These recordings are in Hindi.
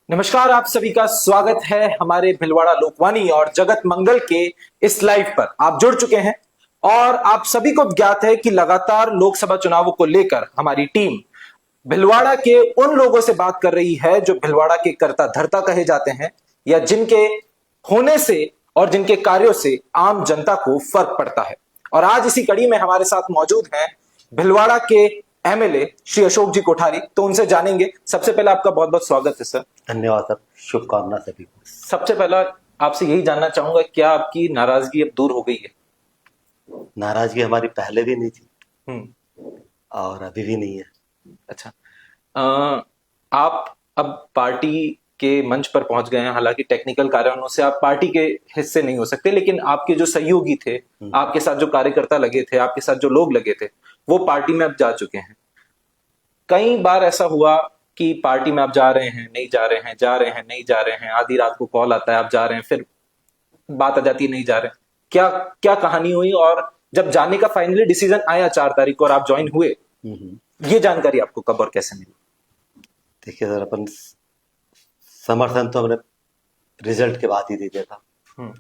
नमस्कार, आप सभी का स्वागत है हमारे भिलवाड़ा लोकवाणी और जगत मंगल के इस लाइव पर। आप जुड़ चुके हैं और आप सभी को ज्ञात है कि लगातार लोकसभा चुनावों को लेकर हमारी टीम भिलवाड़ा के उन लोगों से बात कर रही है जो भिलवाड़ा के कर्ता धर्ता कहे जाते हैं या जिनके होने से और जिनके कार्यों से आम जनता को फर्क पड़ता है। और आज इसी कड़ी में हमारे साथ मौजूद हैं भिलवाड़ा के एमएलए श्री अशोक जी कोठारी। तो उनसे जानेंगे। सबसे पहले आपका बहुत बहुत स्वागत है सर। धन्यवाद सर, शुभकामना सभी को। सबसे पहला आपसे यही जानना चाहूंगा, क्या आपकी नाराजगी अब दूर हो गई है? नाराजगी हमारी पहले भी नहीं थी हम्म। और अभी भी नहीं है। अच्छा। आप अब पार्टी के मंच पर पहुंच गए हैं। हालांकि टेक्निकल कारणों से आप पार्टी के हिस्से नहीं हो सकते, लेकिन आपके जो सहयोगी थे, आपके साथ जो कार्यकर्ता लगे थे, आपके साथ जो लोग लगे थे, वो पार्टी में अब जा चुके हैं। कई बार ऐसा हुआ कि पार्टी में आप जा रहे हैं, नहीं जा रहे हैं, जा रहे हैं, नहीं जा रहे हैं, आधी रात को कॉल आता है आप जा रहे हैं, फिर बात आ जाती है नहीं जा रहे हैं। क्या क्या कहानी हुई और जब जाने का फाइनली डिसीजन आया 4 तारीख को और आप ज्वाइन हुए, ये जानकारी आपको कब और कैसे मिली? देखिए सर, अपन समर्थन तो हमने रिजल्ट के बाद ही दे दिया था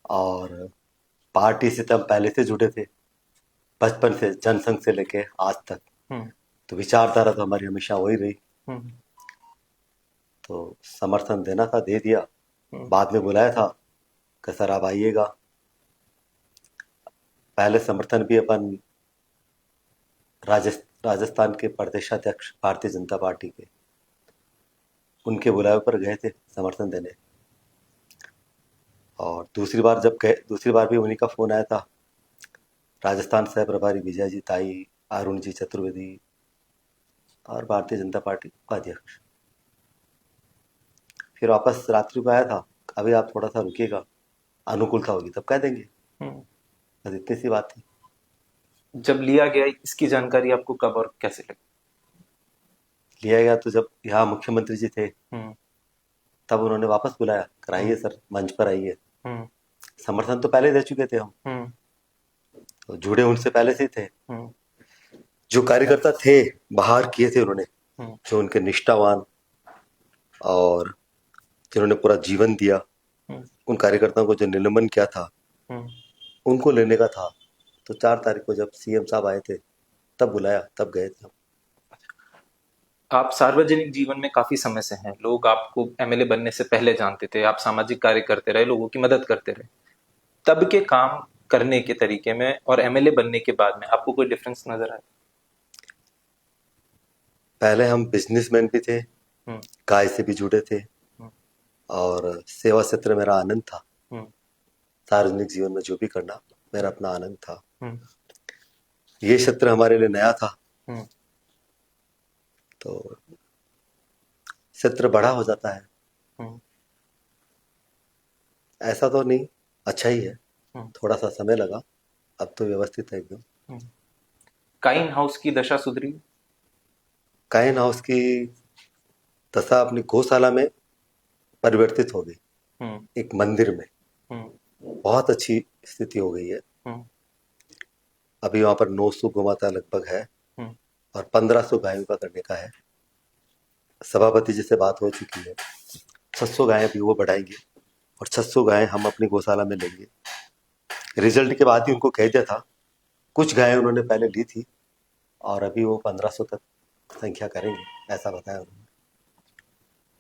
और पार्टी से तो हम पहले से जुड़े थे, बचपन से, जनसंघ से लेके आज तक। तो विचारधारा तो हमारी हमेशा वही रही। तो समर्थन देना था, दे दिया। बाद में बुलाया था कि सर आप आइएगा। पहले समर्थन भी अपन राजस्थान के प्रदेशाध्यक्ष भारतीय जनता पार्टी के, उनके बुलावे पर गए थे समर्थन देने। और दूसरी बार भी उन्हीं का फोन आया था। राजस्थान सह प्रभारी विजय जी ताई, अरुण जी चतुर्वेदी और भारतीय जनता पार्टी का अध्यक्ष। फिर वापस रात्रि को आया था, अभी आप थोड़ा सा रुकिएगा, अनुकूलता होगी तब कह देंगे। बस इतनी सी बात थी। जब लिया गया इसकी जानकारी आपको कब और कैसे लगी? लिया गया तो जब यहाँ मुख्यमंत्री जी थे तब उन्होंने वापस बुलाया, कराइए सर, मंच पर आइए। समर्थन तो पहले दे चुके थे हम, तो जुड़े उनसे पहले से थे। जो कार्यकर्ता थे बाहर किए थे उन्होंने, जो उनके निष्ठावान और जिन्होंने पूरा जीवन दिया, उन कार्यकर्ताओं को जो निलंबन किया था उनको लेने का था। तो 4 तारीख को जब सीएम साहब आए थे तब बुलाया, तब गए थे हम। आप सार्वजनिक जीवन में काफी समय से हैं। लोग आपको एमएलए बनने से पहले जानते थे। आप सामाजिक कार्य करते रहे, लोगों की मदद करते रहे। तब के काम करने के तरीके में और एमएलए बनने के बाद में आपको कोई डिफरेंस नजर आया? पहले हम बिजनेसमैन भी थे, गाय से भी जुड़े थे और सेवा क्षेत्र मेरा आनंद था। सार्वजनिक जीवन में जो भी करना मेरा अपना आनंद था। ये क्षेत्र हमारे लिए नया था, तो क्षेत्र बड़ा हो जाता है। ऐसा तो नहीं, अच्छा ही है। थोड़ा सा समय लगा, अब तो व्यवस्थित है एकदम। काइन हाउस की दशा सुधरी? काइन हाउस की दशा अपनी गौशाला में परिवर्तित हो गई, एक मंदिर में। बहुत अच्छी स्थिति हो गई है। अभी वहां पर 900 गोमाता लगभग है और 1500 गायों का करने का है। सभापति जी से बात हो चुकी है, 600 गायें अभी वो बढ़ाएंगे और 600 गायें हम अपनी गौशाला में लेंगे। रिजल्ट के बाद ही उनको कह दिया था। कुछ गायें उन्होंने पहले ली थी और अभी वो 1500 तक संख्या करेंगे, ऐसा बताया उन्होंने।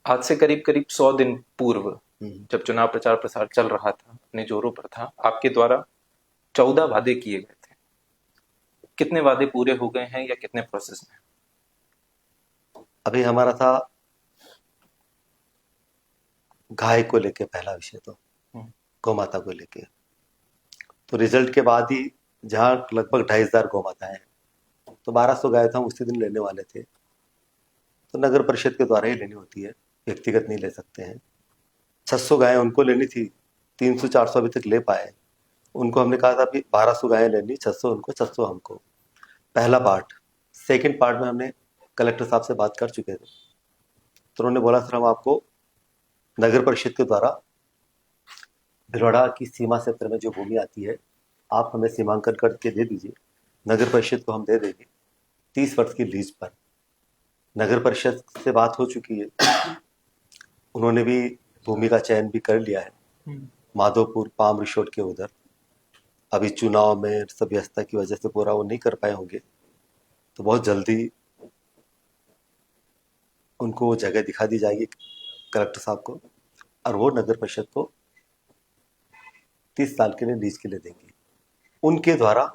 आज से करीब करीब 100 दिन पूर्व जब चुनाव प्रचार प्रसार चल रहा था, अपने जोरों पर था, आपके द्वारा 14 वादे किए गए थे। कितने वादे पूरे हो गए हैं या कितने प्रोसेस में? अभी हमारा था गाय को लेके पहला विषय, तो गौ माता को लेके। तो रिजल्ट के बाद ही जहाँ लगभग 2500 गौ माताएं हैं, तो 1200 गाय तो हम उसी दिन लेने वाले थे। तो नगर परिषद के द्वारा ही लेनी होती है, व्यक्तिगत नहीं ले सकते हैं। 600 गायें उनको लेनी थी, 300-400 अभी तक ले पाए। उनको हमने कहा था अभी 1200 गायें लेनी, 600 उनको, 600 हमको। पहला पार्ट। सेकंड पार्ट में हमने कलेक्टर साहब से बात कर चुके थे, तो उन्होंने बोला सर हम आपको नगर परिषद के द्वारा भिलवाड़ा की सीमा क्षेत्र में जो भूमि आती है, आप हमें सीमांकन करके दे दीजिए, नगर परिषद को हम दे देंगे 30 वर्ष की लीज पर। नगर परिषद से बात हो चुकी है, उन्होंने भी भूमि का चयन भी कर लिया है माधोपुर पाम रिसोर्ट के उधर। अभी चुनाव में सब व्यस्तता की वजह से पूरा वो नहीं कर पाए होंगे, तो बहुत जल्दी उनको वो जगह दिखा दी जाएगी कलेक्टर साहब को, और वो नगर परिषद को 30 साल के लिए लीज के लिए देंगे। उनके द्वारा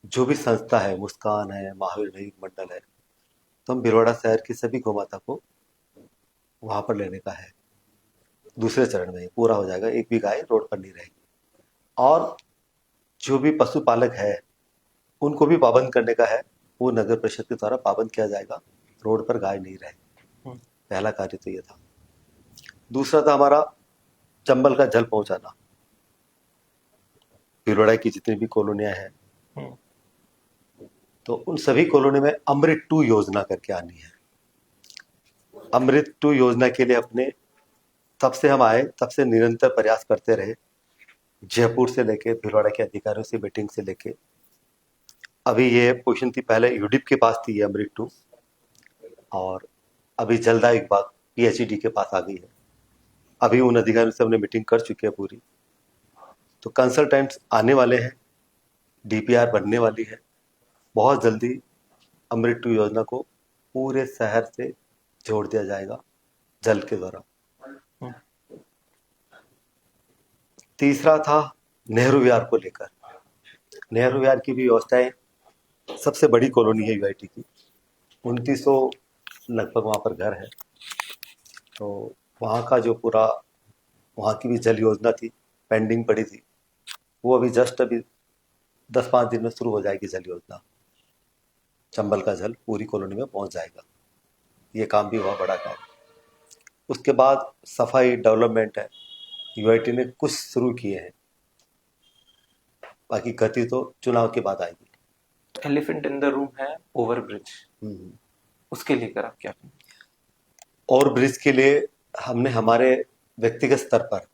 जो भी संस्था है, मुस्कान है, महावीर दैनिक मंडल है, तो हम भिलवाड़ा शहर की सभी गौमाता को वहां पर लेने का है। दूसरे चरण में पूरा हो जाएगा, एक भी गाय रोड पर नहीं रहेगी। और जो भी पशुपालक है उनको भी पाबंद करने का है, वो नगर परिषद के द्वारा पाबंद किया जाएगा, रोड पर गाय नहीं रहेगी। पहला कार्य तो ये था। दूसरा था हमारा चंबल का जल पहुंचाना। भिलवाड़ा की जितनी भी कॉलोनियां हैं, तो उन सभी कॉलोनी में अमृत 2 योजना करके आनी है। अमृत 2 योजना के लिए अपने तब से हम आए, तब से निरंतर प्रयास करते रहे, जयपुर से लेके भिलवाड़ा के अधिकारियों से मीटिंग से लेके अभी ये पोजीशन थी, पहले यूडिप के पास थी ये अमृत 2, और अभी जलदाय विभाग PHED के पास आ गई है। अभी उन अधिकारियों से हमने मीटिंग कर चुके हैं पूरी, तो कंसल्टेंट्स आने वाले हैं, DPR बनने वाली है। बहुत जल्दी अमृत 2 योजना को पूरे शहर से जोड़ दिया जाएगा जल के द्वारा। तीसरा था नेहरू विहार को लेकर। नेहरू विहार की भी व्यवस्थाएं, सबसे बड़ी कॉलोनी है UIT की, 2900 लगभग वहाँ पर घर है। तो वहाँ का जो पूरा, वहाँ की भी जल योजना थी, पेंडिंग पड़ी थी, वो अभी जस्ट अभी 10-5 दिन में शुरू हो जाएगी जल योजना। चंबल का जल पूरी कॉलोनी में पहुँच जाएगा, ये काम भी हुआ, बड़ा काम। उसके बाद सफाई डेवलपमेंट है, UIT ने कुछ शुरू किए हैं, बाकी गति तो चुनाव के बाद आएगी। एलिफेंट इन द रूम है ओवर ब्रिज, उसके लेकर आप क्या कहेंगे? और ब्रिज के लिए हमने हमारे व्यक्तिगत स्तर पर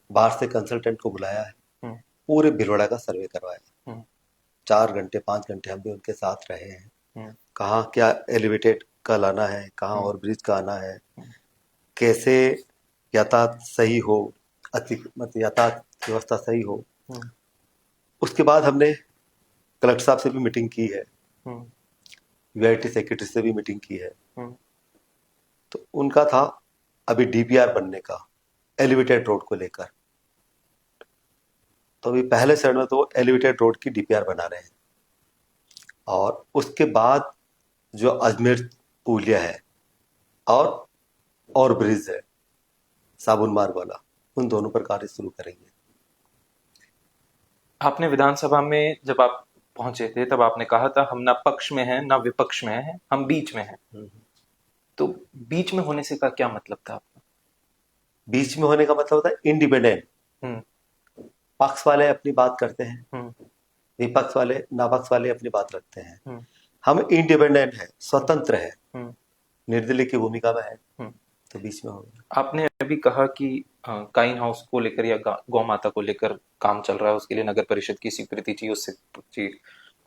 बाहर से कंसल्टेंट को बुलाया है, पूरे भिलवाड़ा का सर्वे करवाया। 4 घंटे 5 घंटे हम भी उनके साथ रहे हैं, कहाँ क्या एलिवेटेड का लाना है, कहाँ और ब्रिज का आना है, कैसे यातायात सही हो, मतलब यातायात व्यवस्था सही हो। उसके बाद हमने कलेक्टर साहब से भी मीटिंग की है, UIT सेक्रेटरी से भी मीटिंग की है। तो उनका था अभी DPR बनने का एलिवेटेड रोड को लेकर। तो अभी पहले चरण में तो एलिवेटेड रोड की DPR बना रहे हैं, और उसके बाद जो अजमेर पुलिया है और ब्रिज है साबुन मार्ग वाला, उन दोनों पर कार्य शुरू करेंगे। आपने विधानसभा में जब आप पहुंचे थे तब आपने कहा था हम ना पक्ष में हैं ना विपक्ष में हैं, हम बीच में हैं। तो बीच में होने से का क्या मतलब था आपका? बीच में होने का मतलब होता है इंडिपेंडेंट। पक्ष वाले अपनी बात करते हैं, विपक्ष वाले नापक्ष वाले अपनी बात रखते हैं। हम इंडिपेंडेंट है, स्वतंत्र है, निर्दलीय की भूमिका में है, तो बीच में होगा। आपने अभी कहा कि काइन हाउस को लेकर या गौ माता को लेकर काम चल रहा है, उसके लिए नगर परिषद की स्वीकृति चाहिए, उससे चाहिए।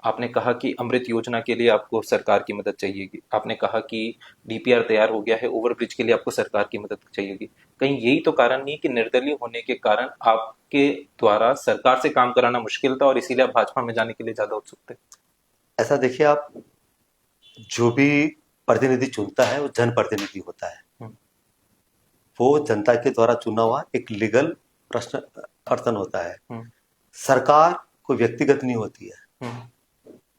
आपने कहा कि अमृत योजना के लिए आपको सरकार की मदद चाहिएगी। आपने कहा कि DPR तैयार हो गया है, ओवरब्रिज के लिए आपको सरकार की मदद चाहिएगी। कहीं यही तो कारण नहीं कि निर्दलीय होने के कारण आपके द्वारा सरकार से काम कराना मुश्किल था और इसीलिए आप भाजपा में जाने के लिए ज्यादा उत्सुक थे? ऐसा देखिए, आप जो भी प्रतिनिधि चुनता है वो जनप्रतिनिधि होता है, वो जनता के द्वारा चुना हुआ एक लीगल पर्सन होता है। सरकार कोई व्यक्तिगत नहीं होती है,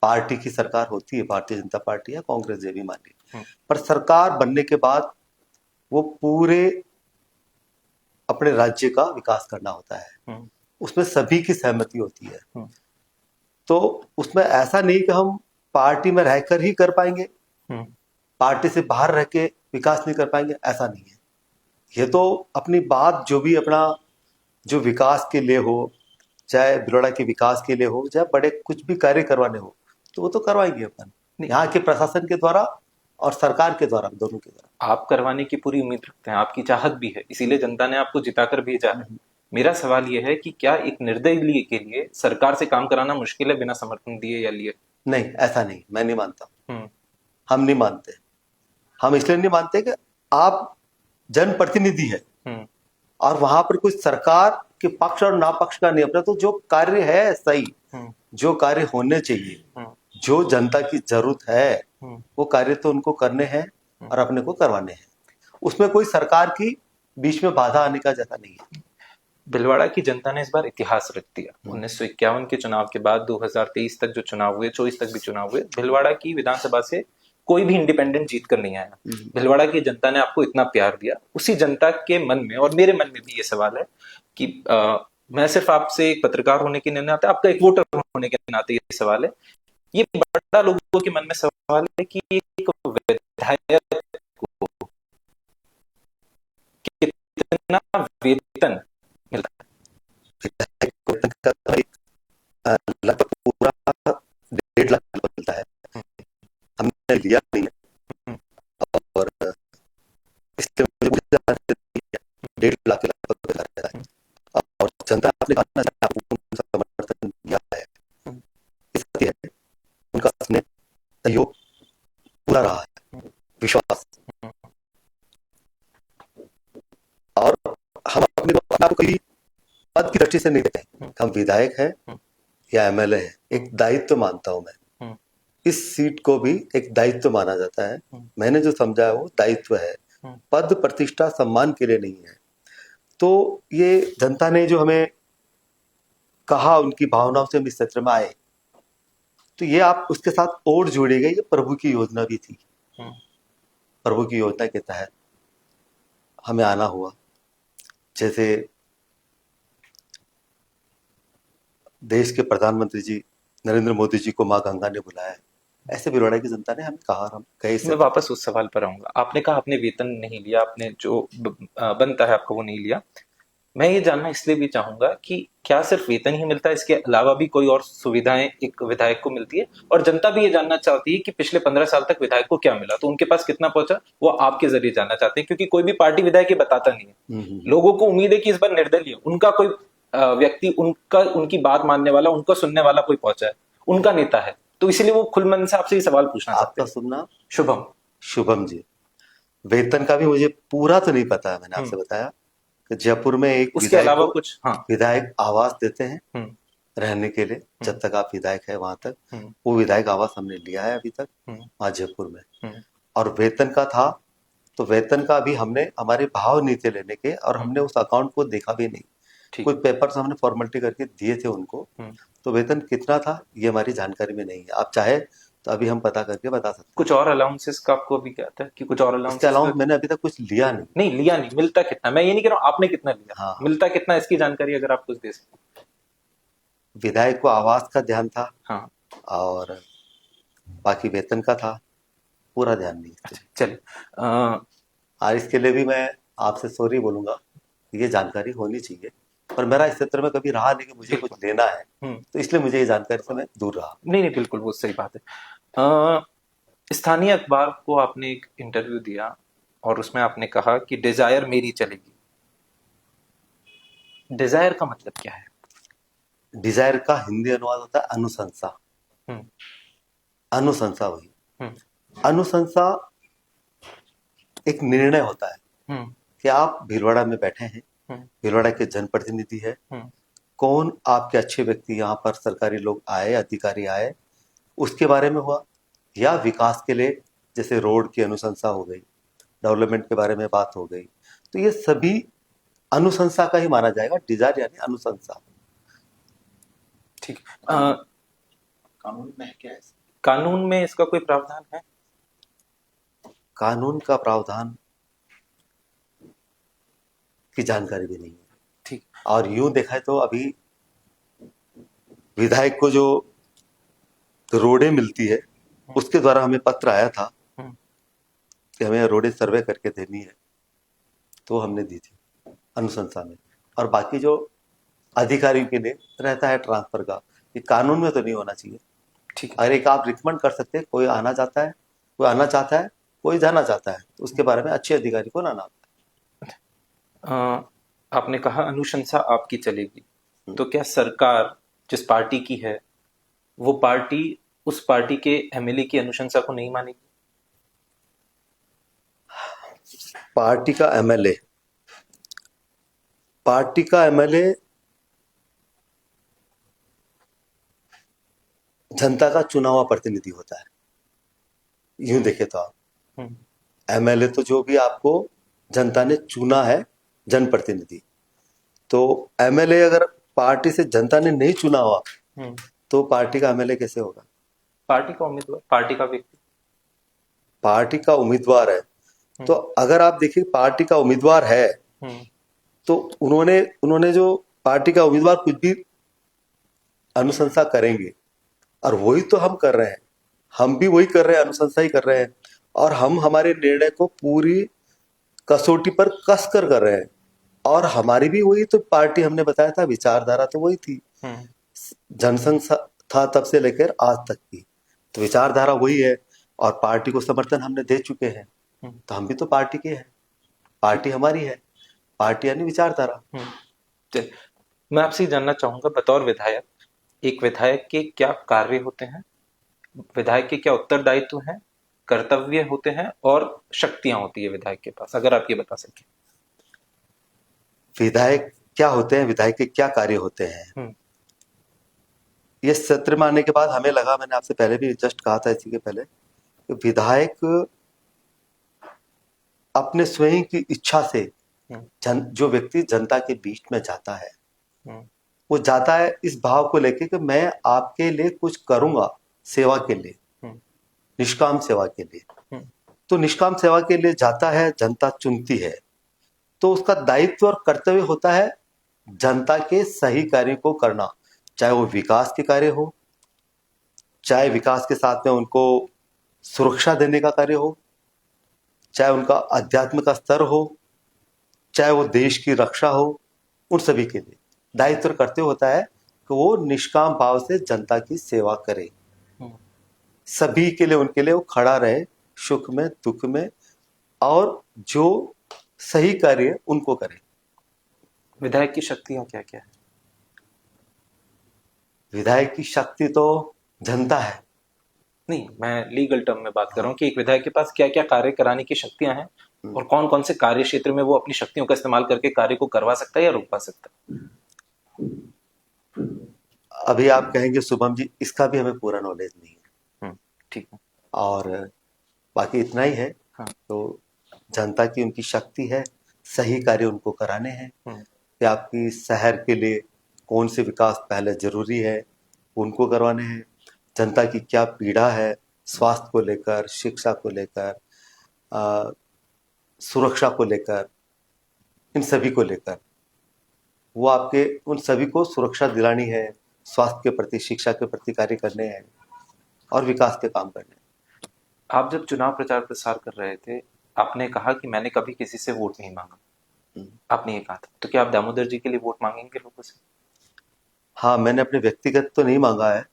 पार्टी की सरकार होती है, भारतीय जनता पार्टी या कांग्रेस जो भी मान ली, पर सरकार बनने के बाद वो पूरे अपने राज्य का विकास करना होता है, उसमें सभी की सहमति होती है। तो उसमें ऐसा नहीं कि हम पार्टी में रहकर ही कर पाएंगे, पार्टी से बाहर रह के विकास नहीं कर पाएंगे, ऐसा नहीं है। ये तो अपनी बात जो भी अपना जो विकास के लिए हो, चाहे भिलवाड़ा के विकास के लिए हो, चाहे बड़े कुछ भी कार्य करवाने हो, तो वो तो करवाएंगे अपन, यहाँ के प्रशासन के द्वारा और सरकार के द्वारा, दोनों के द्वारा। आप करवाने की पूरी उम्मीद रखते हैं, आपकी चाहत भी है, इसीलिए जनता ने आपको जिताकर भेजा है। मेरा सवाल यह है कि क्या एक निर्दलीय के लिए सरकार से काम कराना मुश्किल है बिना समर्थन दिए या लिए? नहीं, ऐसा नहीं, मैं नहीं मानता। हम नहीं मानते। हम इसलिए नहीं मानते कि आप जनप्रतिनिधि है हम्म, और वहां पर कोई सरकार के पक्ष और नापक्ष का नहीं अपना, तो जो कार्य है सही, हम्म, जो कार्य होने चाहिए, हम्म, जो जनता की जरूरत है, हम्म, वो कार्य तो उनको करने हैं और अपने को करवाने हैं। उसमें कोई सरकार की बीच में बाधा आने का जैसा नहीं है। भिलवाड़ा की जनता ने इस बार इतिहास रच दिया। हम्म। 1951 के चुनाव के बाद 2023 तक जो चुनाव हुए, 24 तक भी चुनाव हुए, भिलवाड़ा की विधानसभा से कोई भी इंडिपेंडेंट जीत कर नहीं आया। भिलवाड़ा की जनता ने आपको इतना प्यार दिया। उसी जनता के मन में और मेरे मन में भी ये सवाल है कि मैं सिर्फ आपसे एक पत्रकार होने के नाते, आपका एक वोटर होने के नाते ये सवाल है, ये बड़ा लोगों के मन में सवाल है कि एक विधायक को कितना वेतन मिलता लगभग पूरा 1.5 लाख मिलता है। हमने लिया नहीं है और इसलिए मुझे 1.5 लाख के लगभग मिला है। और जनता आपने कहा ना, आपको समर्थन दिया है, इसलिए उनका स्नेह सहयोग पूरा रहा है, विश्वास। और हम अपने को कभी पद की दृष्टि से नहीं देते हैं। हम विधायक हैं या एमएलए है, एक दायित्व मानता हूं मैं। इस सीट को भी एक दायित्व माना जाता है। मैंने जो समझा है वो दायित्व है, पद प्रतिष्ठा सम्मान के लिए नहीं है। तो ये जनता ने जो हमें कहा, उनकी भावनाओं से हम इस क्षेत्र में आए, तो ये आप उसके साथ और जुड़े गए। ये प्रभु की योजना भी थी। प्रभु की योजना के तहत हमें आना हुआ। जैसे देश के प्रधानमंत्री जी नरेंद्र मोदी जी को माँ गंगा ने बुलाया, ऐसे भिलवाड़ा की जनता ने हमें कहा, हम कहे मैं वापस उस सवाल पर आऊंगा। आपने कहा आपने वेतन नहीं लिया, आपने जो बनता है आपको वो नहीं लिया। मैं ये जानना इसलिए भी चाहूंगा कि क्या सिर्फ वेतन ही मिलता है, इसके अलावा भी कोई और सुविधाएं एक विधायक को मिलती है? और जनता भी ये जानना चाहती है कि पिछले 15 साल तक विधायक को क्या मिला, तो उनके पास कितना पहुंचा, वो आपके जरिए जानना चाहते हैं। क्योंकि कोई भी पार्टी विधायक ये बताता नहीं है। लोगों को उम्मीद है कि इस बार निर्दलीय उनका कोई व्यक्ति, उनका उनकी बात मानने वाला, उनको सुनने वाला कोई पहुंचा है, उनका नेता है। तो इसीलिए वो खुल मन से आपसे ये सवाल पूछना चाहते आपका हैं। सुनना। शुभम। शुभम जी, वेतन का भी मुझे पूरा तो नहीं पता है। मैंने आपसे बताया कि जयपुर में एक उसके विधायक अलावा को कुछ? हाँ। विधायक आवास देते हैं हम्म, रहने के लिए, जब तक आप विधायक है वहां तक। हम्म, वो विधायक आवास हमने लिया है अभी तक वहां जयपुर में। हम्म, और वेतन का था, तो वेतन का भी हमने हमारे भाव नीति लेने के, और हमने उस अकाउंट को देखा भी नहीं। ठीक। कुछ पेपर्स हमने फॉर्मेलिटी करके दिए थे उनको। तो वेतन कितना था ये हमारी जानकारी में नहीं है। आप चाहे तो अभी हम पता करके बता सकते हैं। कुछ और अलाउंसेस का आपको अभी क्या आता है कि कुछ और इसके अलाउंसेस अलावा मैंने अभी तक कुछ लिया नहीं। नहीं लिया? नहीं मिलता कितना, मैं ये नहीं कह रहा हूं आपने कितना लिया। हाँ। मिलता कितना, इसकी जानकारी अगर आप कुछ दे सकें। विधायक को आवास का ध्यान था। हाँ। और बाकी वेतन का था, पूरा ध्यान नहीं। अच्छा चलिए। और इसके लिए भी मैं आपसे सॉरी बोलूंगा। ये जानकारी होनी चाहिए, पर मेरा इस क्षेत्र में कभी रहा नहीं कि मुझे कुछ लेना है, तो इसलिए मुझे ये जानकारी से मैं दूर रहा। नहीं नहीं बिल्कुल वो सही बात है। स्थानीय अखबार को आपने एक इंटरव्यू दिया और उसमें आपने कहा कि डिजायर मेरी चलेगी। डिजायर का मतलब क्या है? डिजायर का हिंदी अनुवाद होता है अनुशंसा। अनुशंसा वही। अनुशंसा एक निर्णय होता है कि आप भीलवाड़ा में बैठे हैं, भीलवाड़ा के जनप्रतिनिधि है, कौन आपके अच्छे व्यक्ति यहाँ पर सरकारी लोग आए, अधिकारी आए, उसके बारे में हुआ। या विकास के लिए जैसे रोड की अनुशंसा हो गई, डेवलपमेंट के बारे में बात हो गई, तो ये सभी अनुशंसा का ही माना जाएगा। डिजायर यानी अनुशंसा। ठीक। कानून में क्या है? कानून में इसका कोई प्रावधान है? कानून का प्रावधान की जानकारी भी नहीं है। ठीक। और यूं देखा है तो अभी विधायक को जो रोडें मिलती है, उसके द्वारा हमें पत्र आया था कि हमें रोडें सर्वे करके देनी है, तो हमने दी थी अनुशंसा में। और बाकी जो अधिकारियों के लिए रहता है ट्रांसफर का, ये कानून में तो नहीं होना चाहिए। ठीक। और एक आप रिकमेंड कर सकते हैं, कोई आना चाहता है, कोई आना चाहता है, कोई जाना चाहता है, तो उसके बारे में अच्छे अधिकारी को लाना। आपने कहा अनुशंसा आपकी चलेगी, तो क्या सरकार जिस पार्टी की है वो पार्टी उस पार्टी के एमएलए की अनुशंसा को नहीं मानेगी? पार्टी का एमएलए, पार्टी का एमएलए जनता का चुना हुआ प्रतिनिधि होता है। यूं देखे तो आप, हम्म, एमएलए तो जो भी आपको जनता ने चुना है, जनप्रतिनिधि। तो एमएलए अगर पार्टी से जनता ने नहीं चुना हुआ हम्म। तो पार्टी का एमएलए कैसे होगा? पार्टी का उम्मीदवार, पार्टी का व्यक्ति। पार्टी का उम्मीदवार है। तो अगर आप देखिए पार्टी का उम्मीदवार है हम्म, तो उन्होंने उन्होंने जो पार्टी का उम्मीदवार कुछ भी अनुशंसा करेंगे, और वही तो हम कर रहे हैं। हम भी वही कर रहे हैं, अनुशंसा ही कर रहे हैं, और हम हमारे निर्णय को पूरी कसौटी पर कस कर रहे हैं। और हमारी भी वही तो पार्टी, हमने बताया था, विचारधारा तो वही थी, हम्म, जनसंघ था तब से लेकर आज तक की, तो विचारधारा वही है। और पार्टी को समर्थन हमने दे चुके हैं, तो हम भी तो पार्टी के हैं, पार्टी हमारी है, पार्टी यानी विचारधारा। चलिए, मैं आपसे ये जानना चाहूंगा, बतौर विधायक, एक विधायक के क्या कार्य होते हैं, विधायक के क्या उत्तरदायित्व हैं, कर्तव्य होते हैं और शक्तियां होती है विधायक के पास, अगर आप ये बता सकें। विधायक क्या होते हैं, विधायक के क्या कार्य होते हैं? ये सत्र में आने के बाद हमें लगा, मैंने आपसे पहले भी जस्ट कहा था इसी के पहले, कि विधायक अपने स्वयं की इच्छा से जो व्यक्ति जनता के बीच में जाता है, वो जाता है इस भाव को लेके कि मैं आपके लिए कुछ करूंगा, सेवा के लिए, निष्काम सेवा के लिए। तो निष्काम सेवा के लिए जाता है, जनता चुनती है, तो उसका दायित्व और कर्तव्य होता है जनता के सही कार्य को करना, चाहे वो विकास के कार्य हो, चाहे विकास के साथ में उनको सुरक्षा देने का कार्य हो, चाहे उनका आध्यात्म का स्तर हो, चाहे वो देश की रक्षा हो, उन सभी के लिए दायित्व और कर्तव्य होता है कि वो निष्काम भाव से जनता की सेवा करे, सभी के लिए, उनके लिए वो खड़ा रहे, सुख में दुख में, और जो सही कार्य उनको करे। विधायक की शक्तियां क्या क्या है? विधायक की शक्ति तो जनता है। नहीं, मैं लीगल टर्म में बात कर रहा हूँ कि एक विधायक के पास क्या क्या कार्य कराने की शक्तियां हैं और कौन कौन से कार्य क्षेत्र में वो अपनी शक्तियों का इस्तेमाल करके कार्य को करवा सकता है या रोकवा सकता है। अभी आप कहेंगे शुभम जी, इसका भी हमें पूरा नॉलेज नहीं है। ठीक है। और बाकी इतना ही है। हाँ। तो जनता की उनकी शक्ति है, सही कार्य उनको कराने हैं, कि आपकी शहर के लिए कौन से विकास पहले जरूरी है उनको करवाने हैं, जनता की क्या पीड़ा है स्वास्थ्य को लेकर, शिक्षा को लेकर, सुरक्षा को लेकर, इन सभी को लेकर वो आपके उन सभी को सुरक्षा दिलानी है, स्वास्थ्य के प्रति, शिक्षा के प्रति कार्य करने हैं और विकास के काम करने हैं। आप जब चुनाव प्रचार प्रसार कर रहे थे, आपने कहा कि मैंने कभी किसी से वोट नहीं मांगा, आपने ये कहा था, तो क्या आप दामोदर जी के लिए वोट मांगेंगे लोगों से? हाँ, मैंने अपने व्यक्तिगत तो नहीं मांगा है,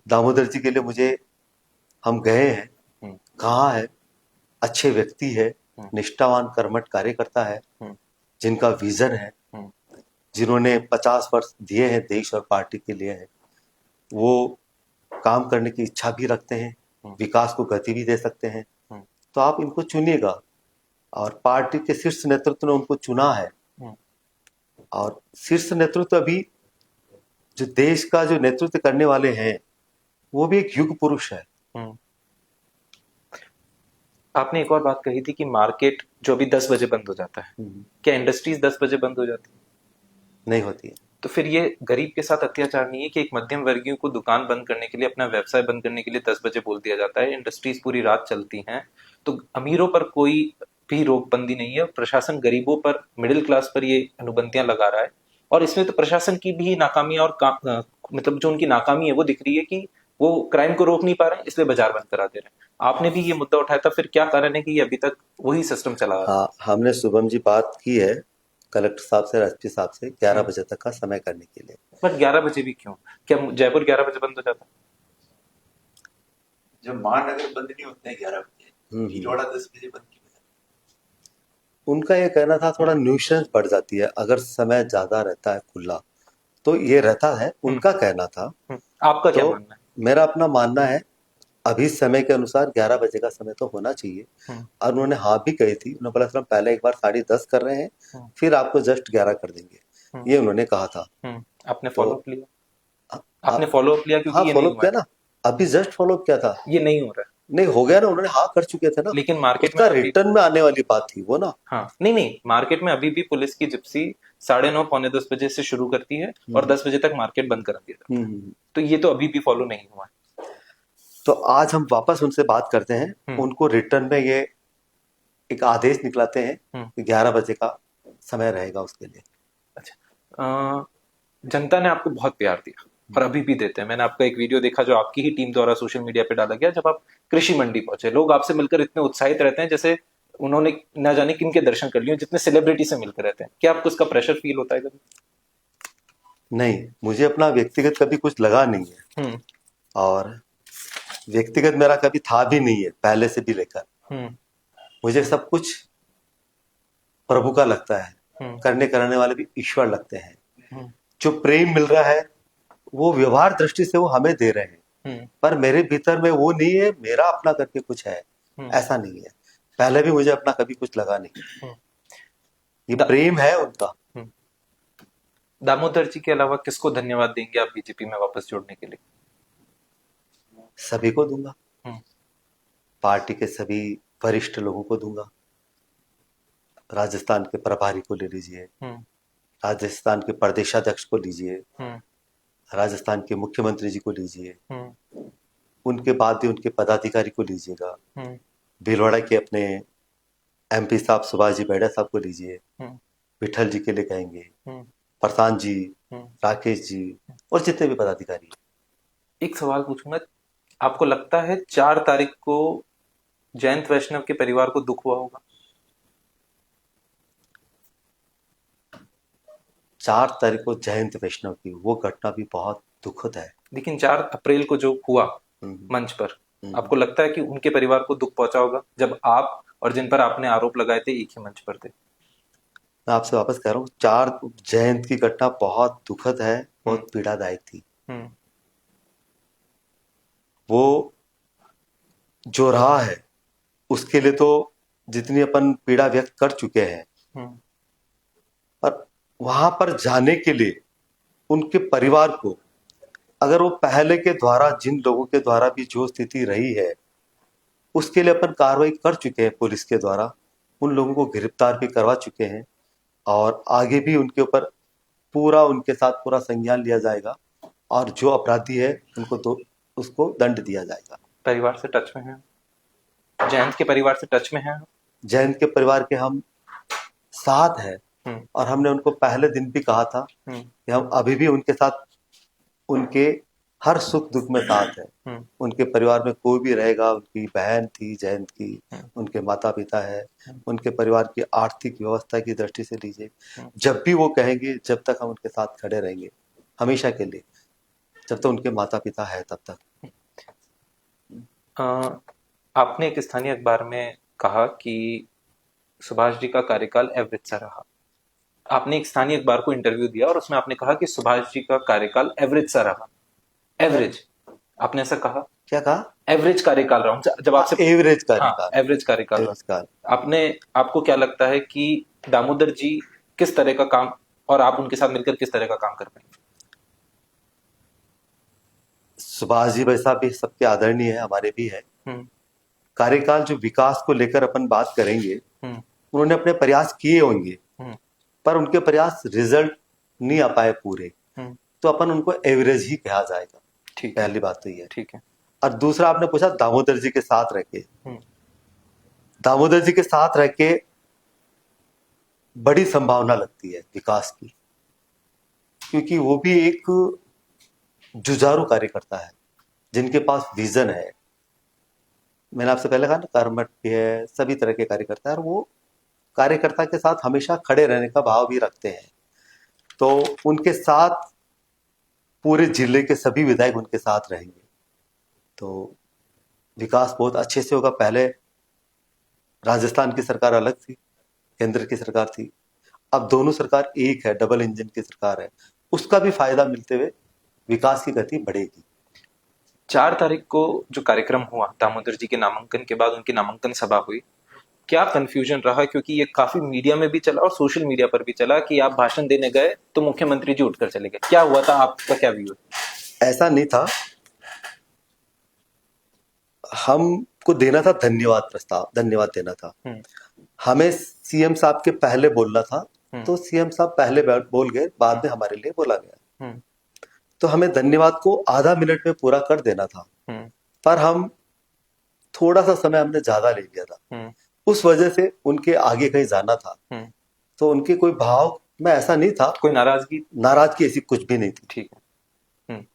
दामोदर जी के लिए मुझे, हम गए हैं, कहा है, अच्छे व्यक्ति है, निष्ठावान कर्मठ कार्यकर्ता है, जिनका विजन है, जिन्होंने 50 वर्ष दिए हैं देश और पार्टी के लिए है, वो काम करने की इच्छा भी रखते हैं, विकास को गति भी दे सकते हैं, तो आप इनको चुनिएगा। और पार्टी के शीर्ष नेतृत्व ने उनको चुना है, और शीर्ष नेतृत्व अभी जो देश का जो नेतृत्व करने वाले हैं वो भी एक युग पुरुष है। आपने एक और बात कही थी कि मार्केट जो अभी 10 बजे बंद हो जाता है, क्या इंडस्ट्रीज 10 बजे बंद हो जाती है? नहीं होती है। तो फिर ये गरीब के साथ अत्याचार नहीं है कि एक मध्यम वर्गीय को दुकान बंद करने के लिए, अपना व्यवसाय बंद करने के लिए 10 बजे बोल दिया जाता है, इंडस्ट्रीज पूरी रात चलती हैं, तो अमीरों पर कोई भी रोकबंदी नहीं है, प्रशासन गरीबों पर, मिडिल क्लास पर ये अनुबंधियां लगा रहा है। और इसमें तो प्रशासन की भी नाकामी और मतलब जो उनकी नाकामी है वो दिख रही है कि वो क्राइम को रोक नहीं पा रहे हैं, इसलिए बाजार बंद करा दे रहे हैं। आपने भी ये मुद्दा उठाया था, फिर क्या कारण है कि ये अभी तक वही सिस्टम चला रहा है? हाँ, हमने शुभम जी बात की है कलेक्टर साहब से, एसपी साहब से, 11 बजे तक का समय करने के लिए। बट 11 बजे भी क्यों? क्या जयपुर 11 बजे बंद हो जाता? जब महानगर बंद नहीं होते हैं 11 बजे, भीलवाड़ा 10 बजे बंद क्यों? उनका ये कहना था थोड़ा न्यूसेंस बढ़ जाती है अगर समय ज्यादा रहता है खुला, तो ये रहता है, उनका कहना था। आपका क्या तो मानना है? मेरा अपना मानना है, अभी समय के अनुसार 11 बजे का समय तो होना चाहिए। और उन्होंने हाँ भी कही थी, उन्होंने बोला था पहले एक बार 10:30 कर रहे हैं, फिर आपको जस्ट 11 कर देंगे, ये उन्होंने कहा था। आपने तो फॉलो अप लिया? आपने फॉलो अप लिया? क्योंकि हाँ ये फॉलो नहीं हुआ किया है, ना, अभी जस्ट फॉलो किया था। ये नहीं हो रहा है। नहीं हो गया ना, उन्होंने हाँ कर चुके थे ना, लेकिन मार्केट में उसका अभी, रिटर्न में आने वाली बात थी वो ना। हाँ नहीं नहीं, मार्केट में अभी भी पुलिस की जिप्सी 9:30 पौने 10 बजे से शुरू करती है और 10 बजे तक मार्केट बंद कर दिया जाता है। तो ये तो अभी भी फॉलो नहीं हुआ है। तो आज हम वापस उनसे बात करते हैं, उनको रिटर्न में ये एक आदेश निकलाते हैं कि 11 बजे का समय रहेगा उसके लिए। अच्छा, जनता ने आपको बहुत प्यार दिया और अभी भी देते हैं। मैंने आपका एक वीडियो देखा जो आपकी ही टीम द्वारा सोशल मीडिया पे डाला गया, जब आप कृषि मंडी पहुंचे। लोग आपसे मिलकर इतने उत्साहित रहते हैं जैसे उन्होंने न जाने किन के दर्शन कर लिए, जितने सेलिब्रिटी से मिलकर रहते हैं। क्या आपको उसका प्रेशर फील होता है कभी? नहीं, मुझे अपना व्यक्तिगत कभी कुछ लगा नहीं है, और व्यक्तिगत मेरा कभी था भी नहीं है पहले से भी लेकर। मुझे सब कुछ प्रभु का लगता है, करने वाले भी ईश्वर लगते हैं। जो प्रेम मिल रहा है वो व्यवहार दृष्टि से वो हमें दे रहे हैं, पर मेरे भीतर में वो नहीं है मेरा अपना करके कुछ है, ऐसा नहीं है। पहले भी मुझे अपना कभी कुछ लगा नहीं, ये प्रेम है उनका। दामोदर जी के अलावा किसको धन्यवाद देंगे आप बीजेपी में वापस जोड़ने के लिए? सभी को दूंगा, पार्टी के सभी वरिष्ठ लोगों को दूंगा। राजस्थान के प्रभारी को ले लीजिए, राजस्थान के प्रदेशाध्यक्ष को लीजिए, राजस्थान के मुख्यमंत्री जी को लीजिए, उनके बाद भी उनके पदाधिकारी को लीजिएगा, भीलवाड़ा के अपने MP साहब सुभाष जी बैड़ा साहब को लीजिए, विठल जी के लिए कहेंगे, प्रशांत जी, राकेश जी और जितने भी पदाधिकारी। एक सवाल पूछूंगा, आपको लगता है 4 तारीख को जयंत वैष्णव के परिवार को दुख हुआ होगा? 4 तारीख को जयंत वैष्णव की वो घटना भी बहुत दुखद है, लेकिन 4 अप्रैल को जो हुआ मंच पर, आपको लगता है कि उनके परिवार को दुख पहुंचा होगा जब आप और जिन पर आपने आरोप लगाए थे एक ही मंच पर थे? मैं आपसे वापस कह रहा हूँ, 4 जयंत की घटना बहुत दुखद है, बहुत पीड़ादायक थी। वो जो रहा है उसके लिए तो जितनी अपन पीड़ा व्यक्त कर चुके हैं, पर वहां पर जाने के लिए उनके परिवार को, अगर वो पहले के द्वारा जिन लोगों के द्वारा भी जो स्थिति रही है उसके लिए अपन कार्रवाई कर चुके हैं, पुलिस के द्वारा उन लोगों को गिरफ्तार भी करवा चुके हैं, और आगे भी उनके ऊपर पूरा उनके साथ पूरा संज्ञान लिया जाएगा, और जो अपराधी है उनको उसको दंड दिया जाएगा। परिवार से टच में है? जयंत के परिवार से टच में है? जयंत के परिवार के हम साथ हैं, और हमने उनको पहले दिन भी कहा था कि हम अभी भी उनके साथ, उनके हर सुख दुख में साथ है। उनके परिवार में कोई भी रहेगा, उनकी बहन थी जयंत की, उनके माता पिता है, उनके परिवार की आर्थिक व्यवस्था की दृष्टि से लीजिए, जब भी वो कहेंगे जब तक हम उनके साथ खड़े रहेंगे, हमेशा के लिए, जब तक उनके माता पिता है तब तक। आपने एक स्थानीय अखबार में कहा कि सुभाष जी का कार्यकाल एवरेज सा रहा। आपने एक स्थानीय अखबार को इंटरव्यू दिया और उसमें आपने कहा कि सुभाष जी का कार्यकाल एवरेज सा रहा। एवरेज, आपने ऐसा कहा? क्या कहा? एवरेज कार्यकाल रहा। जब आपसे एवरेज कार्यकाल, हाँ, एवरेज कार्यकाल। आपको क्या लगता है कि दामोदर जी किस तरह का काम, और आप उनके साथ मिलकर किस तरह का काम कर पाएंगे? सुभाष जी वैसा भी सबके आदरणीय है, हमारे भी है। कार्यकाल जो विकास को लेकर अपन बात करेंगे, उन्होंने अपने प्रयास किए होंगे, पर उनके प्रयास रिजल्ट नहीं आ पाए पूरे, तो अपन उनको एवरेज ही कहा जाएगा। ठीक, पहली बात तो ये है। ठीक है। और दूसरा, आपने पूछा दामोदर जी के साथ रह के, दामोदर जी के साथ रह के बड़ी संभावना लगती है विकास की, क्योंकि वो भी एक जुझारू कार्यकर्ता है जिनके पास विजन है। मैंने आपसे पहले कहा ना, कर्मठ भी है, सभी तरह के कार्यकर्ता है, और वो कार्यकर्ता के साथ हमेशा खड़े रहने का भाव भी रखते हैं। तो उनके साथ पूरे जिले के सभी विधायक उनके साथ रहेंगे, तो विकास बहुत अच्छे से होगा। पहले राजस्थान की सरकार अलग थी, केंद्र की सरकार थी, अब दोनों सरकार एक है, डबल इंजन की सरकार है, उसका भी फायदा मिलते हुए विकास की गति बढ़ेगी। 4 तारीख को जो कार्यक्रम हुआ दामोदर जी के नामांकन के बाद उनकी नामांकन सभा हुई, क्या कंफ्यूजन रहा? क्योंकि ये काफी मीडिया में भी चला और सोशल मीडिया पर भी चला कि आप भाषण देने गए तो मुख्यमंत्री जी उठकर चले गए। क्या हुआ था, आपका क्या व्यू है? ऐसा नहीं था, हमको देना था धन्यवाद प्रस्ताव, धन्यवाद देना था। हमें सीएम साहब के पहले बोलना था, तो सीएम साहब पहले बोल गए, बाद में हमारे लिए बोला गया। तो हमें धन्यवाद को आधा मिनट में पूरा कर देना था, पर हम थोड़ा सा समय हमने ज्यादा ले लिया था। उस वजह से उनके आगे कहीं जाना था, तो उनके कोई भाव में ऐसा नहीं था, कोई नाराजगी ऐसी कुछ भी नहीं थी। ठीक है।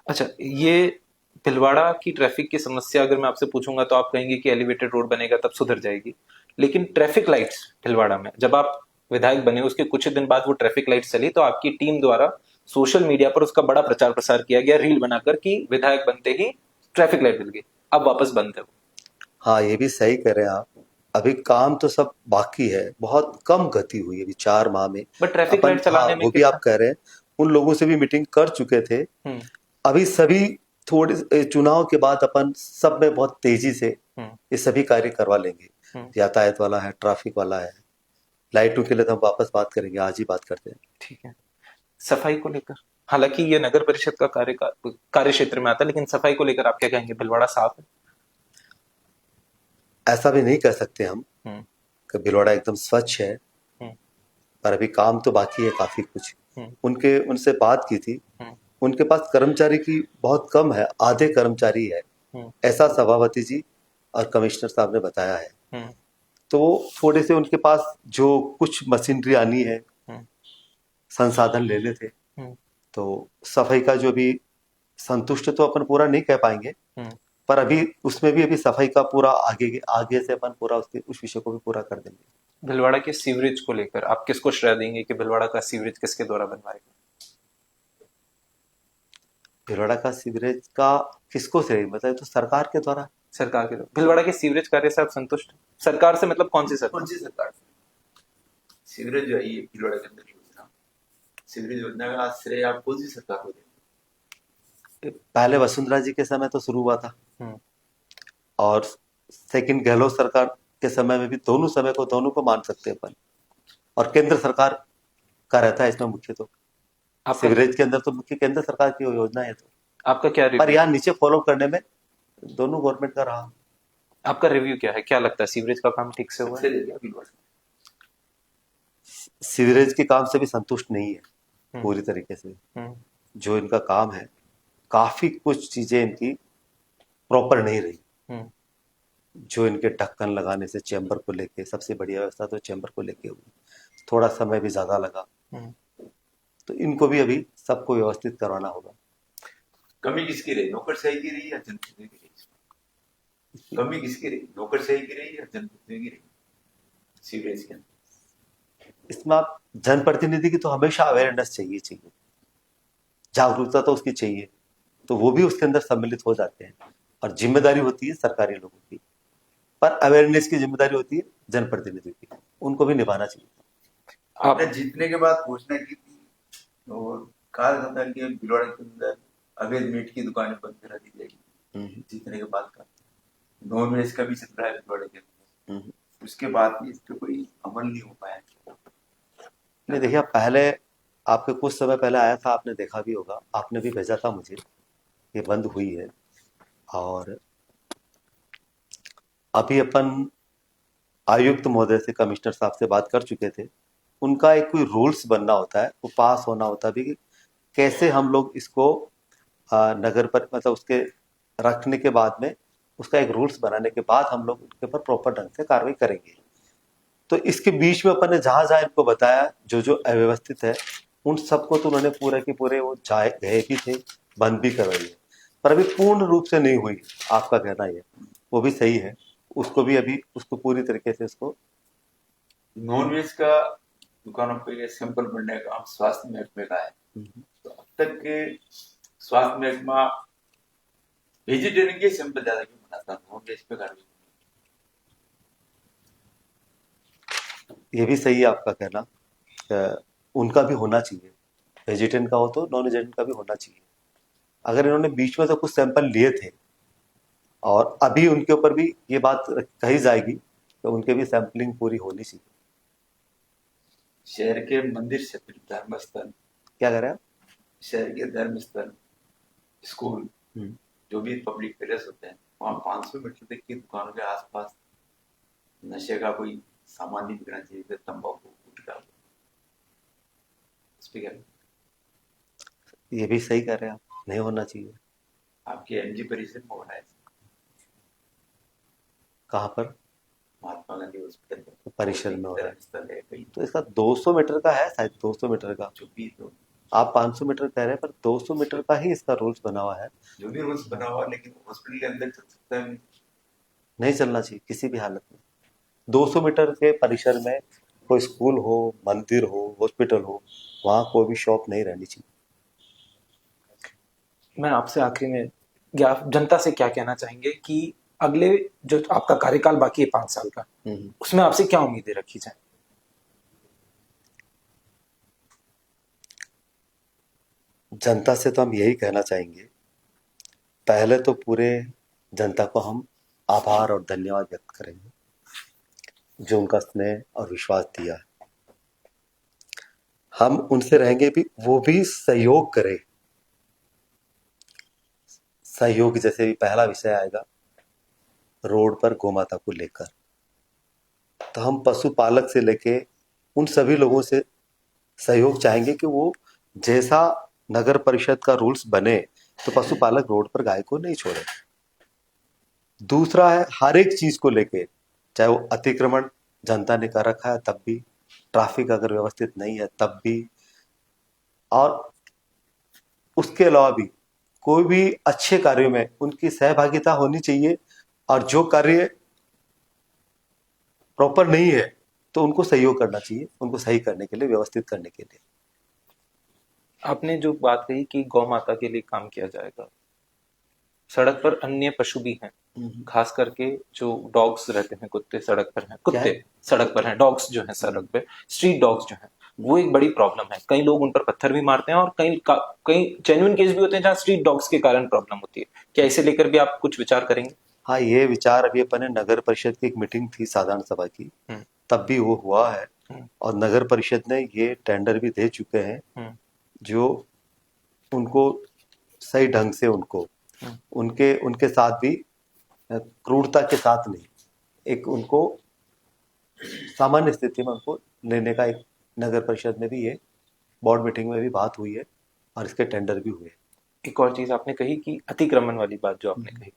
अच्छा, ये भिलवाड़ा की ट्रैफिक की समस्या अगर मैं आपसे पूछूंगा तो आप कहेंगे कि एलिवेटेड रोड बनेगा तब सुधर जाएगी, लेकिन ट्रैफिक लाइट्स भिलवाड़ा में जब आप विधायक बने उसके कुछ दिन बाद वो ट्रैफिक लाइट्स चली, तो आपकी टीम द्वारा सोशल मीडिया पर उसका बड़ा प्रचार प्रसार किया गया, रील बनाकर कि विधायक बनते ही ट्रैफिक लाइट मिल गई, अब वापस बंद है वो। हाँ, ये भी सही कह रहे हैं आप। अभी काम तो सब बाकी है, बहुत कम गति हुई है अभी 4 माह में। बट ट्रैफिक लाइट चलाने में वो भी आप कह रहे हैं, उन लोगों से भी मीटिंग कर चुके थे। अभी सभी थोड़े चुनाव के बाद अपन सब में बहुत तेजी से ये सभी कार्य करवा लेंगे। यातायात वाला है, ट्रैफिक वाला है, लाइटों के लिए तो हम वापस बात करेंगे, आज ही बात करते हैं। ठीक है। सफाई को लेकर, हालांकि ये नगर परिषद का कार्य क्षेत्र में आता है, लेकिन सफाई को लेकर आप क्या कहेंगे? भिलवाड़ा साफ है? ऐसा भी नहीं कह सकते हम कि भिलवाड़ा एकदम स्वच्छ है, पर अभी काम तो बाकी है काफी कुछ। उनसे बात की थी, उनके पास कर्मचारी की बहुत कम है, आधे कर्मचारी है, ऐसा सभापति जी और कमिश्नर साहब ने बताया है। तो थोड़े से उनके पास जो कुछ मशीनरी आनी है, संसाधन लेने थे, तो सफाई का जो भी संतुष्ट तो अपन पूरा नहीं कह पाएंगे, पर अभी उसमें भी अभी सफाई का पूरा आगे से अपन पूरा उस विषय को भी पूरा कर देंगे। भिलवाड़ा के सीवरेज को लेकर आप किसको श्रेय देंगे कि भिलवाड़ा का सीवरेज किसके द्वारा बनवाएगा? भिलवाड़ा का सीवरेज का किसको श्रेय, मतलब तो सरकार के द्वारा। सरकार के द्वारा भिलवाड़ा के सीवरेज कार्य से आप संतुष्ट? सरकार से मतलब कौन सी सरकार? सीवरेज जो है ये भिलवाड़ा के अंदर योजना, सीवरेज योजना का श्रेय आप कौन सी सरकार को देंगे? पहले वसुंधरा जी के समय तो शुरू हुआ था, और सेकंड गहलोत सरकार के समय में भी, दोनों को मान सकते हैं अपन। और केंद्र सरकार का रहता है इसमें मुख्य, तो सीवरेज के अंदर तो मुख्य केंद्र सरकार की योजना है। तो आपका क्या रिव्यू? पर यहाँ नीचे फॉलो करने में दोनों गवर्नमेंट का रहा। आपका रिव्यू क्या है? क्या लगता है सीवरेज का काम ठीक से हुआ है? सीवरेज के काम से भी संतुष्ट नहीं है पूरी तरीके से। जो इनका काम है, काफी कुछ चीजें इनकी प्रॉपर नहीं रही। जो इनके ढक्कन लगाने से चैम्बर को लेके, सबसे बढ़िया व्यवस्था तो चैम्बर को लेके हुई, थोड़ा समय भी ज्यादा लगा। तो इनको भी अभी सबको व्यवस्थित करवाना होगा। कमी किसकी रही, नौकरशाही की रही या जनप्रतिनिधि की रही? कमी किसकी रही, नौकरशाही की रही या जनप्रतिनिधि की रही सीवरेज के अंदर? इसमें आप जनप्रतिनिधि की तो हमेशा अवेयरनेस चाहिए, जागरूकता तो उसकी चाहिए, तो वो भी उसके अंदर सम्मिलित हो जाते हैं। और जिम्मेदारी होती है सरकारी लोगों की, पर अवेयरनेस की जिम्मेदारी होती है जनप्रतिनिधि की, उनको भी निभाना चाहिए। आपने जीतने के बाद घोषणा की थी और कहा था कि भिलवाड़ा के अंदर अवैध मीट की दुकानें बंद करा दी जाएगी। जीतने के बाद का नॉन वेज का भी चल रहा है भिलवाड़ा के अंदर, उसके बाद भी इस पर कोई अमल नहीं हो पाया। नहीं, देखिए, पहले आपके कुछ समय पहले आया था, आपने देखा भी होगा, आपने भी भेजा था मुझे, ये बंद हुई है। और अभी अपन आयुक्त महोदय से, कमिश्नर साहब से बात कर चुके थे। उनका एक कोई रूल्स बनना होता है, वो पास होना होता है भी कि कैसे हम लोग इसको नगर पर, मतलब उसके रखने के बाद में उसका एक रूल्स बनाने के बाद हम लोग उसके ऊपर प्रॉपर ढंग से कार्रवाई करेंगे। तो इसके बीच में अपन ने जहां जहां इनको बताया जो जो अव्यवस्थित है, उन सबको तो उन्होंने पूरे के पूरे वो गए भी थे, बंद भी करवाई है, पर अभी पूर्ण रूप से नहीं हुई। आपका कहना ये वो भी सही है, उसको भी अभी उसको पूरी तरीके से उसको नॉन वेज का दुकानों पे सैंपल बनने का काम स्वास्थ्य महकमे का है। तो अब तक के स्वास्थ्य महकमा वेजिटेरियन के सैंपल ज्यादा क्यों बनाता, नॉन वेज पे कार्रवाई? ये भी सही है आपका कहना, उनका भी होना चाहिए, वेजिटेरियन का हो तो नॉन वेजिटेरियन का भी होना चाहिए। अगर इन्होंने बीच में तो कुछ सैंपल लिए थे और अभी उनके ऊपर भी ये बात कही जाएगी तो उनके भी सैंपलिंग पूरी होनी चाहिए। शहर के मंदिर क्षेत्र, धर्म स्थल, क्या करें आप? शहर के धर्म स्थल, स्कूल, जो भी पब्लिक प्लेस होते हैं, वहाँ 500 मीटर तक की दुकानों के आसपास नशे का कोई सामान नहीं बिकना चाहिए, जैसे तंबाकू, गुटखा। उस पे क्या ये भी सही कह रहे हैं आप, नहीं होना चाहिए। आपके एमजी परिसर में हो रहा है, कहाँ पर? महात्मा गांधी हॉस्पिटल परिसर में हो रहा है। धर्म स्थल है कहीं, तो इसका 200 मीटर का है शायद, 200 मीटर का। जो भी तो आप 500 मीटर कह रहे हैं पर 200 मीटर का ही इसका रूल्स बना हुआ है। जो भी रूल्स बना हुआ, लेकिन हॉस्पिटल के अंदर चल सकता है। नहीं चलना चाहिए किसी भी हालत में। 200 मीटर के परिसर में कोई स्कूल हो, मंदिर हो, हॉस्पिटल हो, वहां कोई भी शॉप नहीं रहनी चाहिए। मैं आपसे आखिरी में जनता से क्या कहना चाहेंगे कि अगले जो आपका कार्यकाल बाकी है 5 साल का, उसमें आपसे क्या उम्मीदें रखी जाए? जनता से तो हम यही कहना चाहेंगे, पहले तो पूरे जनता को हम आभार और धन्यवाद व्यक्त करेंगे जो उनका स्नेह और विश्वास दिया है। हम उनसे रहेंगे भी वो भी सहयोग करें। सहयोग जैसे भी पहला विषय आएगा रोड पर गौमाता को लेकर, तो हम पशुपालक से लेके उन सभी लोगों से सहयोग चाहेंगे कि वो जैसा नगर परिषद का रूल्स बने तो पशुपालक रोड पर गाय को नहीं छोड़े। दूसरा है हर एक चीज को लेके, चाहे वो अतिक्रमण जनता ने कर रखा है तब भी, ट्रैफिक अगर व्यवस्थित नहीं है तब भी, और उसके अलावा भी कोई भी अच्छे कार्यों में उनकी सहभागिता होनी चाहिए, और जो कार्य प्रॉपर नहीं है तो उनको सहयोग करना चाहिए, उनको सही करने के लिए, व्यवस्थित करने के लिए। आपने जो बात कही कि गौ माता के लिए काम किया जाएगा, सड़क पर अन्य पशु भी हैं, खास करके जो डॉग्स रहते हैं, कुत्ते सड़क पर हैं, कुत्ते सड़क पर हैं, डॉग्स जो हैं सड़क पे, स्ट्रीट डॉग्स जो हैं, वो एक बड़ी प्रॉब्लम है। कई लोग उन पर पत्थर भी मारते हैं और कई जेन्युइन केस भी होते हैं जहाँ स्ट्रीट डॉग्स के कारण प्रॉब्लम होती है। क्या इसे लेकर भी आप कुछ विचार करेंगे? हाँ, ये विचार अभी अपन ने नगर परिषद की एक मीटिंग थी साधारण सभा की, तब भी वो हुआ है, और नगर परिषद ने ये टेंडर भी दे चुके हैं जो उनको सही ढंग से उनके साथ भी क्रूरता के साथ नहीं, एक उनको सामान्य स्थिति में उनको लेने का एक नगर परिषद में भी ये बोर्ड मीटिंग में भी बात हुई है और इसके टेंडर भी हुए। एक और चीज आपने कही कि अतिक्रमण वाली बात जो आपने कही,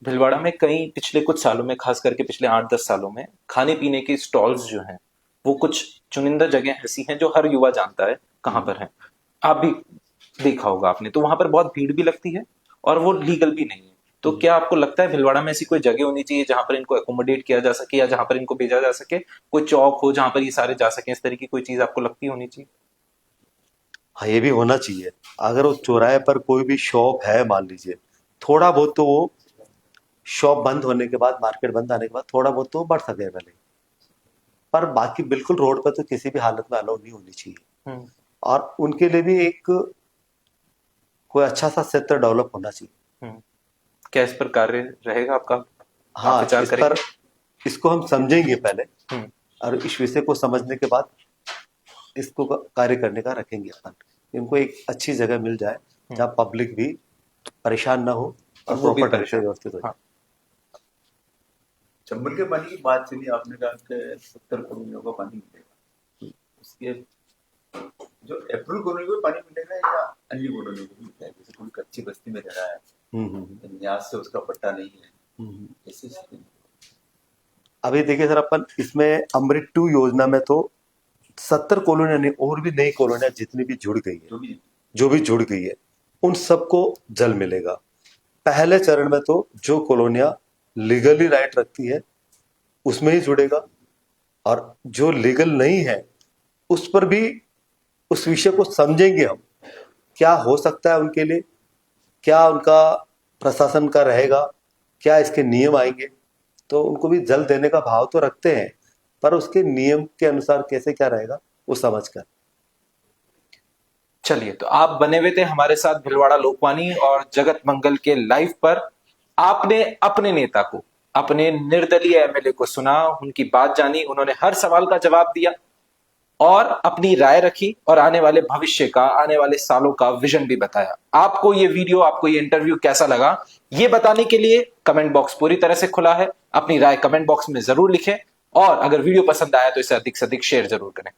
भीलवाड़ा में कई पिछले कुछ सालों में, खास करके पिछले 8-10 सालों में, खाने पीने के स्टॉल्स जो हैं वो कुछ चुनिंदा जगह ऐसी हैं जो हर युवा जानता है कहाँ पर है। आप भी देखा होगा आपने, तो वहां पर बहुत भीड़ भी लगती है और वो लीगल भी नहीं है। तो क्या आपको लगता है भीलवाड़ा में ऐसी कोई जगह होनी चाहिए जहां पर इनको एकोमोडेट किया जा सके या जहां पर इनको भेजा जा सके, कोई चौक हो जहां पर ये सारे जा सके, इस तरह की कोई चीज आपको लगती होनी चाहिए? हाँ, ये भी होना चाहिए। अगर वो चौराहे पर कोई भी शॉप है, मान लीजिए, थोड़ा बहुत तो वो शॉप बंद होने के बाद, मार्केट बंद आने के बाद थोड़ा बहुत तो बढ़ सके भले, पर बाकी बिल्कुल रोड पर तो किसी भी हालत में अलाउ नहीं होनी चाहिए। और उनके लिए भी एक कोई अच्छा सा क्षेत्र डेवलप होना चाहिए। क्या इस पर कार्य रहेगा आपका? हाँ, इस पर इसको हम समझेंगे पहले, और इस विषय को समझने के बाद इसको कार्य करने का रखेंगे अपन। इनको एक अच्छी जगह मिल जाए जहाँ पब्लिक भी परेशान ना हो और प्रॉपर ढंग से व्यवस्थित हो। चंबल के पानी की बात चली, आपने कहा कि 70 करोड़ का पानी मिलेगा, उसके जो अप्रूव कॉलोनी को पानी मिलेगा या अन्य कॉलोनी को मिलता है? जैसे कोई कच्ची बस्ती में रह रहा है, न्यास से उसका पट्टा नहीं है, ऐसी स्थिति। अभी देखिए सर, अपन इसमें अमृत 2 योजना में तो 70 कॉलोनियां नहीं, और भी नई कॉलोनियां जितनी भी जुड़ गई है, जो भी जुड़ गई है, उन सबको जल मिलेगा। पहले चरण में तो जो कॉलोनियां लीगली राइट रखती है उसमें ही जुड़ेगा, और जो लीगल नहीं है उस पर भी उस विषय को समझेंगे हम, क्या हो सकता है उनके लिए, क्या उनका प्रशासन का रहेगा, क्या इसके नियम आएंगे। तो उनको भी जल देने का भाव तो रखते हैं, पर उसके नियम के अनुसार कैसे क्या रहेगा वो समझ कर। चलिए, तो आप बने हुए थे हमारे साथ भिलवाड़ा लोकवाणी और जगत मंगल के लाइव पर। आपने अपने नेता को, अपने निर्दलीय एमएलए को सुना, उनकी बात जानी, उन्होंने हर सवाल का जवाब दिया और अपनी राय रखी और आने वाले भविष्य का, आने वाले सालों का विजन भी बताया। आपको ये वीडियो, आपको ये इंटरव्यू कैसा लगा, ये बताने के लिए कमेंट बॉक्स पूरी तरह से खुला है। अपनी राय कमेंट बॉक्स में जरूर लिखें और अगर वीडियो पसंद आया तो इसे अधिक से अधिक शेयर जरूर करें।